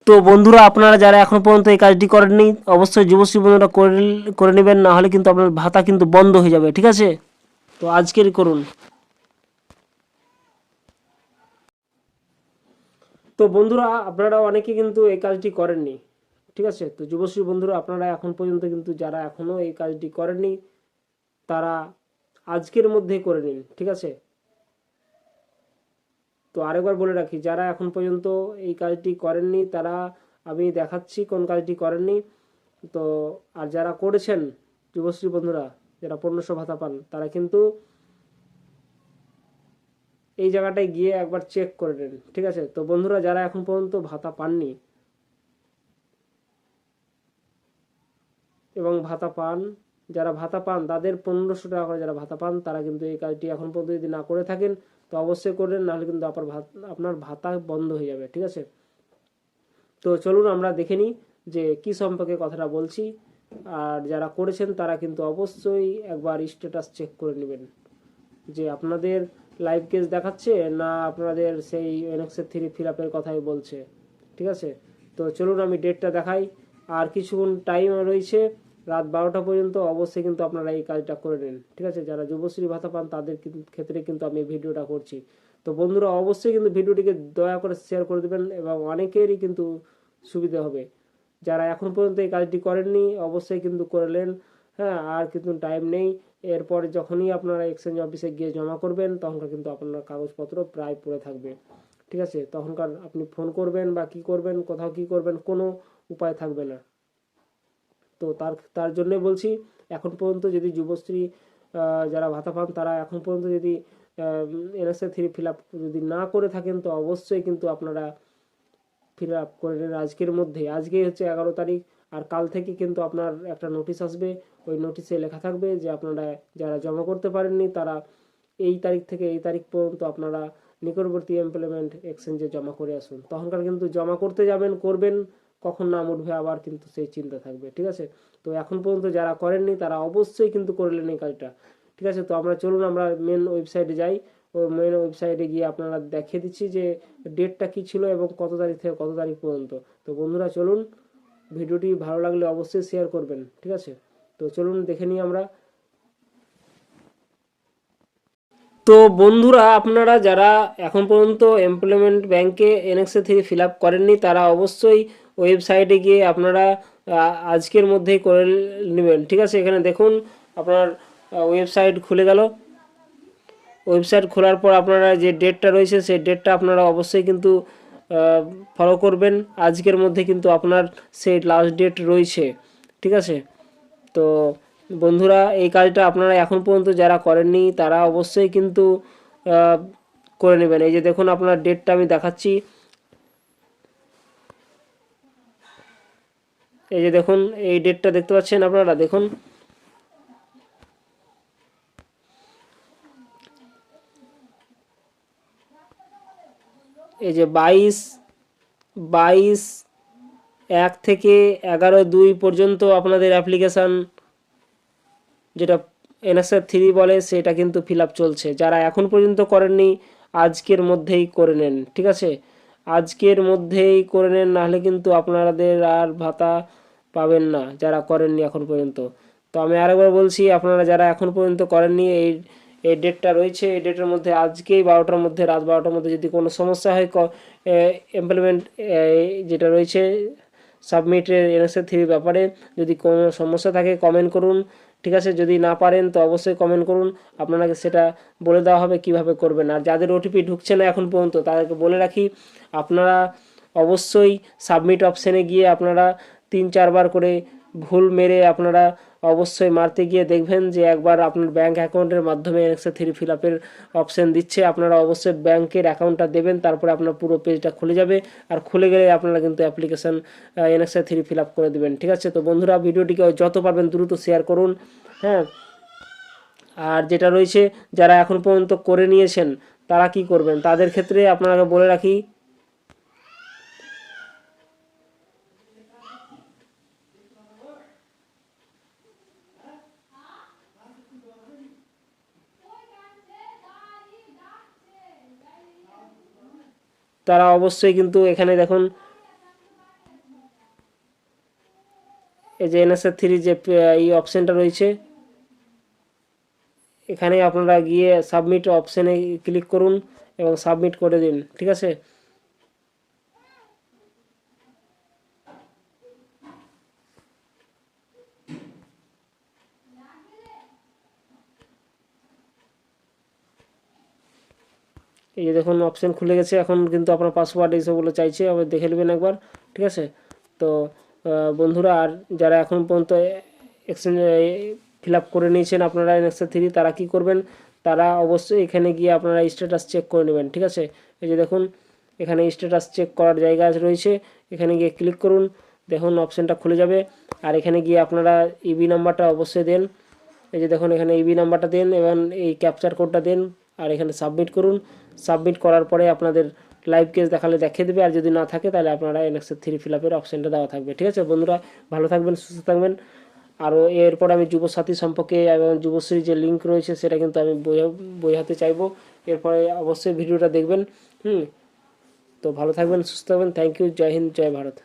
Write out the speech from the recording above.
তো বন্ধুরা, আপনারা যারা এখন পর্যন্ত এই কাজটি করেননি অবশ্যই যুবশ্রী বন্ধুরা করে নেবেন, না হলে কিন্তু আপনার ভাতা কিন্তু বন্ধ হয়ে যাবে। ঠিক আছে, তো আজকেরই করুন। তো বন্ধুরা, আপনারা অনেকে কিন্তু এই কাজটি করেননি। ঠিক আছে, তো যুবশ্রী বন্ধুরা, আপনারা এখন পর্যন্ত কিন্তু যারা এখনও এই কাজটি করেননি তারা আজকের মধ্যেই করে নিন। ঠিক আছে, তো আরেকবার বলে রাখি, যারা এখন পর্যন্ত এই কাজটি করেননি তারা, আমি দেখাচ্ছি কোন কাজটি করেননি। তো আর যারা করেছেন যুবশ্রী বন্ধুরা, যারা 1500 ভাতা পান, তারা কিন্তু এই জায়গাটায় গিয়ে একবার চেক করে নেন। ঠিক আছে, তো বন্ধুরা, যারা এখন পর্যন্ত ভাতা পাননি এবং ভাতা পান, যারা ভাতা পান তাদের 1500 টাকা করে যারা ভাতা পান, তারা কিন্তু এই কাজটি এখন পর্যন্ত যদি না করে থাকেন তো অবশ্যই করবেন, নাহলে কিন্তু আপনার ভাতা বন্ধ হয়ে যাবে। ঠিক আছে, তো চলুন আমরা দেখে নিই যে কি সম্পর্কে কথাটা বলছি। আর যারা করেছেন তারা কিন্তু অবশ্যই একবার স্ট্যাটাস চেক করে নেবেন যে আপনাদের লাইভ কেস দেখাচ্ছে না আপনাদের সেই এনএক্সের 3 ফিল আপের কথাই বলছে। ঠিক আছে, তো চলুন আমি ডেটটা দেখাই। আর কিছুক্ষণ টাইম রয়েছে, রাত 12টা পর্যন্ত অবশ্যই কিন্তু আপনারা এই কাজটা করে নিন। ঠিক আছে, যারা যুবশ্রী ভাতা পান তাদের ক্ষেত্রে কিন্তু আমি ভিডিওটা করছি। তো বন্ধুরা, অবশ্যই কিন্তু ভিডিওটিকে দয়া করে শেয়ার করে দেবেন এবং অনেকেরই কিন্তু সুবিধা হবে। যারা এখন পর্যন্ত এই কাজটি করেননি অবশ্যই কিন্তু করলেন। হ্যাঁ, আর কিন্তু টাইম নেই। এরপরে যখনই আপনারা এক্সচেঞ্জ অফিসে গিয়ে জমা করবেন তখনকার কিন্তু আপনার কাগজপত্র প্রায় পড়ে থাকবে। ঠিক আছে, তখনকার আপনি ফোন করবেন বা কি করবেন, কোথাও কি করবেন, কোনো উপায় থাকবে না। তো তার তার জন্যই বলছি, এখন পর্যন্ত যদি যুবশ্রী যারা ভাতা পান তারা এখন পর্যন্ত যদি এনএসএ 3 ফিল আপ যদি না করে থাকেন তো অবশ্যই কিন্তু আপনারা ফিল আপ করে নেন আজকের মধ্যে। আজকেই হচ্ছে 11 তারিখ, আর কাল থেকে কিন্তু আপনার একটা নোটিশ আসবে। ওই নোটিশে লেখা থাকবে যে আপনারা যারা জমা করতে পারেননি তারা এই তারিখ থেকে এই তারিখ পর্যন্ত আপনারা নিকটবর্তী এমপ্লয়মেন্ট এক্সচেঞ্জে জমা করে আসুন। তখনকার কিন্তু জমা করতে যাবেন, করবেন, কখন নাম উঠবে আবার কিন্তু সেই চিন্তা থাকবে। ঠিক আছে, তো এখন পর্যন্ত যারা করেননি তারা অবশ্যই কিন্তু করলেন এই কাজটা। ঠিক আছে, তো আমরা চলুন আমরা মেন ওয়েবসাইটে যাই। ওই মেন ওয়েবসাইটে গিয়ে আপনারা দেখিয়ে দিচ্ছি যে ডেটটা কি ছিল এবং কত তারিখ থেকে কত তারিখ পর্যন্ত। তো বন্ধুরা চলুন, ভিডিওটি ভালো লাগলে অবশ্যই শেয়ার করবেন। ঠিক আছে, তো চলুন দেখে নিই আমরা। তো বন্ধুরা, আপনারা যারা এখন পর্যন্ত এমপ্লয়মেন্ট ব্যাংকে এনএক্সএ 3 ফিল আপ করেননি তারা অবশ্যই ওয়েবসাইটে গিয়ে আপনারা আজকের মধ্যেই করে নেবেন। ঠিক আছে, এখানে দেখুন আপনার ওয়েবসাইট খুলে গেল। ওয়েবসাইট খোলার পর আপনারা যে ডেটটা রয়েছে সেই ডেটটা আপনারা অবশ্যই কিন্তু ফলো করবেন। আজকের মধ্যে কিন্তু আপনার সেই লাস্ট ডেট রয়েছে। ঠিক আছে, তো বন্ধুরা, এই কাজটা আপনারা এখন পর্যন্ত যারা করেননি তারা অবশ্যই কিন্তু করে নেবেন। এই যে দেখুন আপনার ডেটটা আমি দেখাচ্ছি। এই যে দেখুন এই ডেটটা দেখতে পাচ্ছেন আপনারা, দেখুন এই যে 22/1 থেকে 11/2 পর্যন্ত আপনাদের অ্যাপ্লিকেশান, যেটা এনএসআর 3 বলে, সেটা কিন্তু ফিল আপ চলছে। যারা এখন পর্যন্ত করেননি আজকের মধ্যেই করে নেন। ঠিক আছে, আজকের মধ্যেই করে নেন, নাহলে কিন্তু আপনাদের আর ভাতা পাবেন না যারা করেননি এখন পর্যন্ত। তো আমি আরেকবার বলছি, আপনারা যারা এখন পর্যন্ত করেননি এই এই ডেটটা রয়েছে, এই ডেটের মধ্যে আজকেই 12টার মধ্যে, রাত 12টার মধ্যে যদি কোনো সমস্যা হয় এমপ্লয়মেন্ট যেটা রয়েছে সাবমিটের এনএসএ 3 ব্যাপারে যদি কোনো সমস্যা থাকে কমেন্ট করুন। ঠিক আছে, যদি না পারেন তো অবশ্যই কমেন্ট করুন, আপনাকে সেটা বলে দেওয়া হবে কিভাবে করবেন। আর যাদের ওটিপি ঢুকছে না এখন পর্যন্ত তাদেরকে বলে রাখি, আপনারা অবশ্যই সাবমিট অপশানে গিয়ে আপনারা 3-4 বার করে ভুল মেরে আপনারা অবশ্যই মারতে গিয়ে দেখবেন যে একবার আপনার ব্যাঙ্ক অ্যাকাউন্টের মাধ্যমে এনএক্সএ 3 ফিল আপের অপশান দিচ্ছে। আপনারা অবশ্যই ব্যাংকের অ্যাকাউন্টটা দেবেন, তারপরে আপনার পুরো পেজটা খুলে যাবে। আর খুলে গেলে আপনারা কিন্তু অ্যাপ্লিকেশান এনএক্সএ 3 ফিল আপ করে দেবেন। ঠিক আছে, তো বন্ধুরা, ভিডিওটিকে যত পারবেন দ্রুত শেয়ার করুন। হ্যাঁ, আর যেটা রয়েছে যারা এখন পর্যন্ত করে নিয়েছেন তারা কি করবেন তাদের ক্ষেত্রে আপনাকে বলে রাখি, তারা অবশ্যই কিন্তু এখানে দেখুন এই যে NSA3 যে এই অপশানটা রয়েছে, এখানে আপনারা গিয়ে সাবমিট অপশানে ক্লিক করুন এবং সাবমিট করে দিন। ঠিক আছে, এই যে দেখুন অপশান খুলে গেছে। এখন কিন্তু আপনার পাসওয়ার্ড এইসবগুলো চাইছে, আবার দেখে নেবেন একবার। ঠিক আছে, তো বন্ধুরা, আর যারা এখন পর্যন্ত এক্সচেঞ্জ ফিল আপ করে নিয়েছেন আপনারা NSA3, তারা কি করবেন, তারা অবশ্যই এখানে গিয়ে আপনারা স্ট্যাটাস চেক করে নেবেন। ঠিক আছে, এই যে দেখুন এখানে স্ট্যাটাস চেক করার জায়গা রয়েছে, এখানে গিয়ে ক্লিক করুন, দেখুন অপশানটা খুলে যাবে। আর এখানে গিয়ে আপনারা ইবি নাম্বারটা অবশ্যই দেন। এই যে দেখুন এখানে ইবি নাম্বারটা দেন এবং এই ক্যাপচার কোডটা দেন, আর এখানে সাবমিট করুন। সাবমিট করার পরে আপনাদের লাইভ কেস দেখালে দেখিয়ে দেবে, আর যদি না থাকে তাহলে আপনারা NSA3 ফিল আপের অপশানটা দেওয়া থাকবে। ঠিক আছে বন্ধুরা, ভালো থাকবেন, সুস্থ থাকবেন। আরও এরপর আমি যুবসাথী সম্পর্কে এবং যুবশ্রী যে লিঙ্ক রয়েছে সেটা কিন্তু আমি বোঝাতে চাইবো, এরপরে অবশ্যই ভিডিওটা দেখবেন। তো ভালো থাকবেন, সুস্থ থাকবেন। Thank you. জয় হিন্দ, জয় ভারত।